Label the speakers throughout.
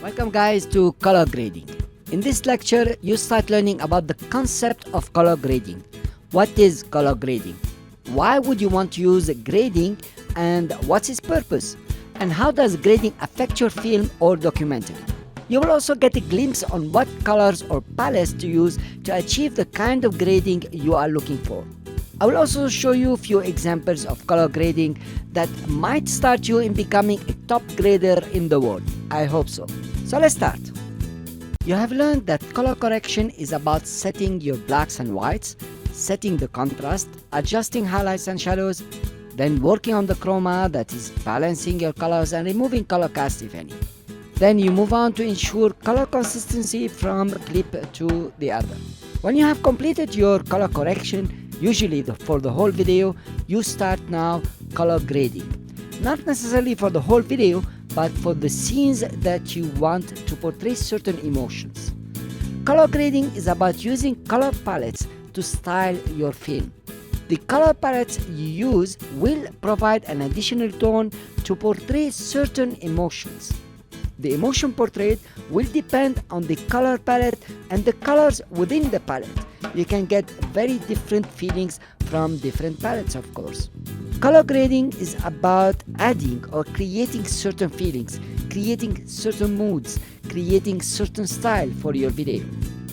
Speaker 1: Welcome guys to color grading. In this lecture, you start learning about the concept of color grading. What is color grading? Why would you want to use grading and what's its purpose? And how does grading affect your film or documentary? You will also get a glimpse on what colors or palettes to use to achieve the kind of grading you are looking for. I will also show you a few examples of color grading that might start you in becoming a top grader in the world. I hope so. So let's start. You have learned that color correction is about setting your blacks and whites, setting the contrast, adjusting highlights and shadows, then working on the chroma, that is balancing your colors and removing color cast if any. Then you move on to ensure color consistency from clip to the other. When you have completed your color correction, usually for the whole video, you start now color grading. Not necessarily for the whole video, but for the scenes that you want to portray certain emotions. Color grading is about using color palettes to style your film. The color palettes you use will provide an additional tone to portray certain emotions. The emotion portrayed will depend on the color palette and the colors within the palette. You can get very different feelings from different palettes, of course. Color grading is about adding or creating certain feelings, creating certain moods, creating certain style for your video.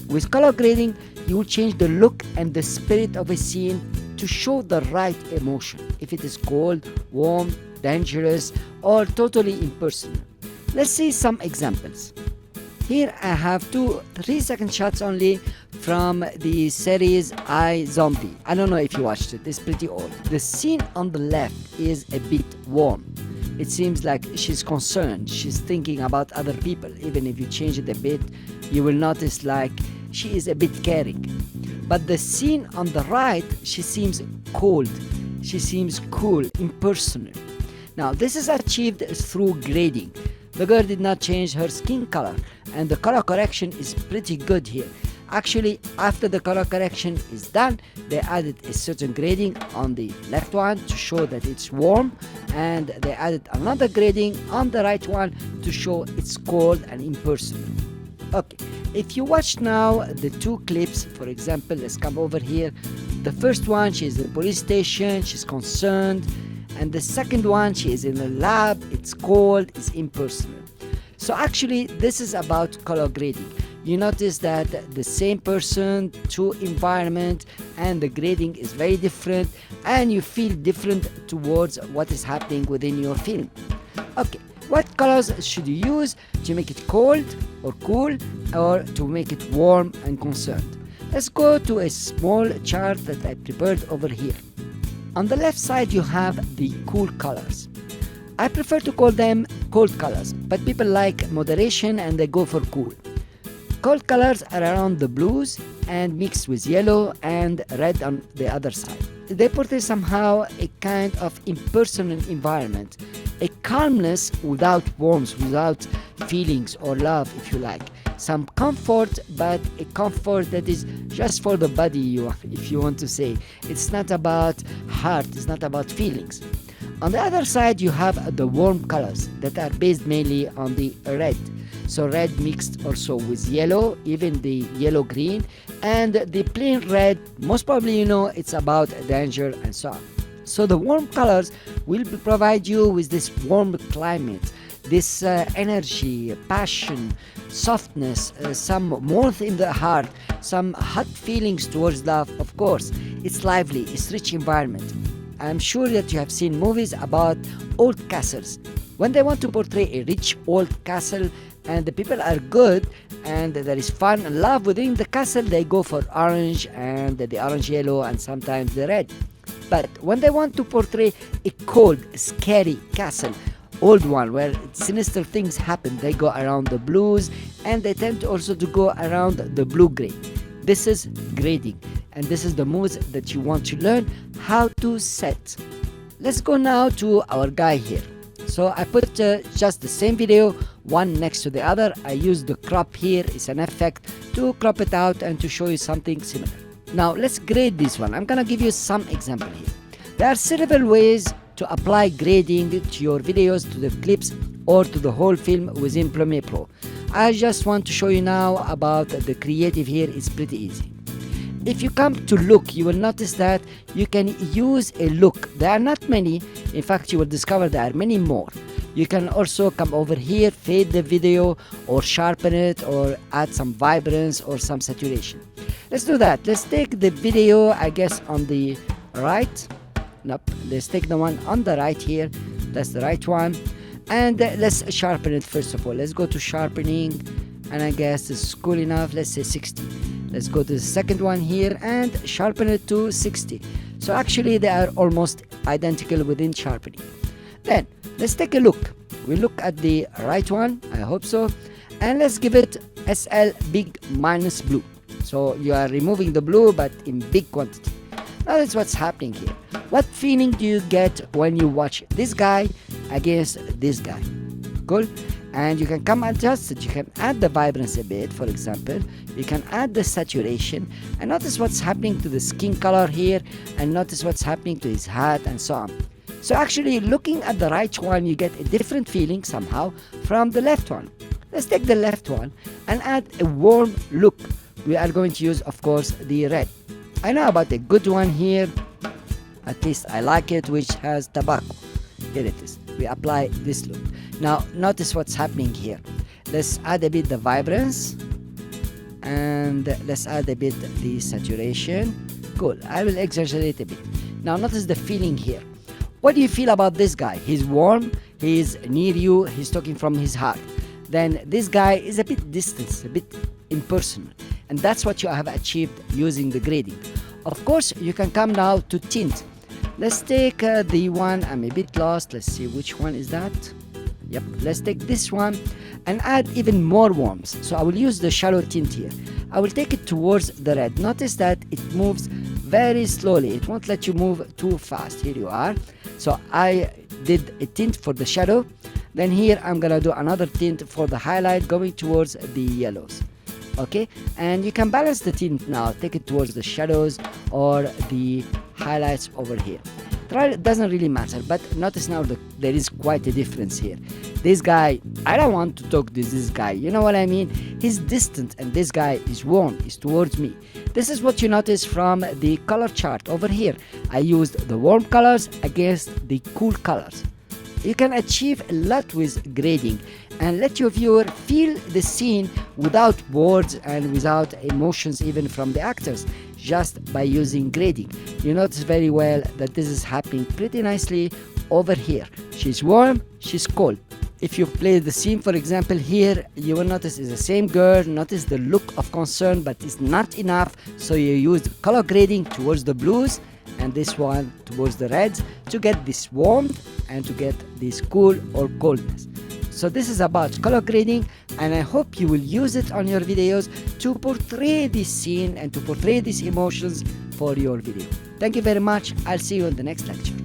Speaker 1: With color grading, you will change the look and the spirit of a scene to show the right emotion, if it is cold, warm, dangerous, or totally impersonal. Let's see some examples. Here I have 2 3-second shots only from the series I, Zombie. I don't know if you watched it, it's pretty old. The scene on the left is a bit warm. It seems like she's concerned, she's thinking about other people. Even if you change it a bit, you will notice like she is a bit caring. But the scene on the right, she seems cold, she seems cool, impersonal. Now this is achieved through grading. The girl did not change her skin color and the color correction is pretty good here. Actually, after the color correction is done, they added a certain grading on the left one to show that it's warm, and they added another grading on the right one to show it's cold and impersonal. Okay, if you watch now the 2 clips, for example, let's come over here. The first one, she's in the police station, she's concerned, and the second one, she is in a lab, it's cold, it's impersonal. So actually, this is about color grading. You notice that the same person, 2 environment, and the grading is very different, and you feel different towards what is happening within your film. Okay, what colors should you use to make it cold or cool, or to make it warm and concerned? Let's go to a small chart that I prepared over here. On the left side, you have the cool colors. I prefer to call them cold colors, but people like moderation and they go for cool. Cold colors are around the blues and mixed with yellow and red on the other side. They portray somehow a kind of impersonal environment, a calmness without warmth, without feelings or love, if you like. Some comfort, but a comfort that is just for the body, if you want to say. It's not about heart, it's not about feelings. On the other side, you have the warm colors that are based mainly on the red. So red mixed also with yellow, even the yellow-green, and the plain red, most probably you know it's about danger and so on. So the warm colors will provide you with this warm climate, this energy, passion, softness, some warmth in the heart, some hot feelings towards love. Of course, it's lively, it's rich environment. I'm sure that you have seen movies about old castles. When they want to portray a rich old castle and the people are good and there is fun and love within the castle, they go for orange and the orange yellow and sometimes the red. But when they want to portray a cold, scary castle, old one where sinister things happen, they go around the blues, and they tend to also to go around the blue-gray. This is grading, and this is the moves that you want to learn how to set. Let's go now to our guy here. So I put just the same video, one next to the other. I used the crop here, it's an effect to crop it out and to show you something similar. Now let's grade this one. I'm gonna give you some example here. There are several ways to apply grading to your videos, to the clips. or to the whole film within Premiere Pro. I just want to show you now about the creative here. It's pretty easy. If you come to look, you will notice that you can use a look. There are not many. In fact, you will discover there are many more. You can also come over here, fade the video or sharpen it or add some vibrance or some saturation. Let's do that. Let's take the video, I guess, on the right. Nope. Let's take the one on the right here. That's the right one. And let's sharpen it first of all. Let's go to sharpening, and I guess it's cool enough. Let's say 60. Let's go to the second one here and sharpen it to 60. So actually they are almost identical within sharpening. Then let's take a look. We look at the right one, I hope so, and let's give it SL big minus blue. So you are removing the blue but in big quantity. Now that's what's happening here. What feeling do you get when you watch this guy against this guy? Cool. And you can come adjust it. You can add the vibrance a bit, for example. You can add the saturation, and notice what's happening to the skin color here, and notice what's happening to his hat and so on. So actually looking at the right one, you get a different feeling somehow from the left one. Let's take the left one and add a warm look. We are going to use, of course, the red. I know about a good one here, at least I like it, which has tobacco. Here it is. We apply this look. Now notice what's happening here. Let's add a bit the vibrance, and let's add a bit the saturation. Cool. I will exaggerate a bit. Now notice the feeling here. What do you feel about this guy? He's warm, he's near you, he's talking from his heart. Then this guy is a bit distant, a bit impersonal, and that's what you have achieved using the grading. Of course, you can come now to tint. Let's take the one, I'm a bit lost. Let's see which one is that. Yep, let's take this one and add even more warmth. So I will use the shallow tint here. I will take it towards the red. Notice that it moves very slowly. It won't let you move too fast. Here you are. So I did a tint for the shadow. Then here I'm gonna do another tint for the highlight going towards the yellows. Okay, and you can balance the tint now. Take it towards the shadows or the highlights over here. It doesn't really matter, but notice now that there is quite a difference here. This guy, I don't want to talk to this guy, you know what I mean? He's distant and this guy is warm, is towards me. This is what you notice from the color chart over here. I used the warm colors against the cool colors. You can achieve a lot with grading and let your viewer feel the scene without words and without emotions even from the actors, just by using grading. You notice very well that this is happening pretty nicely over here. She's warm, she's cold. If you play the scene, for example, here, you will notice it's the same girl. Notice the look of concern, but it's not enough, so you use color grading towards the blues and this one towards the reds to get this warmth and to get this cool or coldness. So this is about color grading, and I hope you will use it on your videos to portray this scene and to portray these emotions for your video. Thank you very much. I'll see you in the next lecture.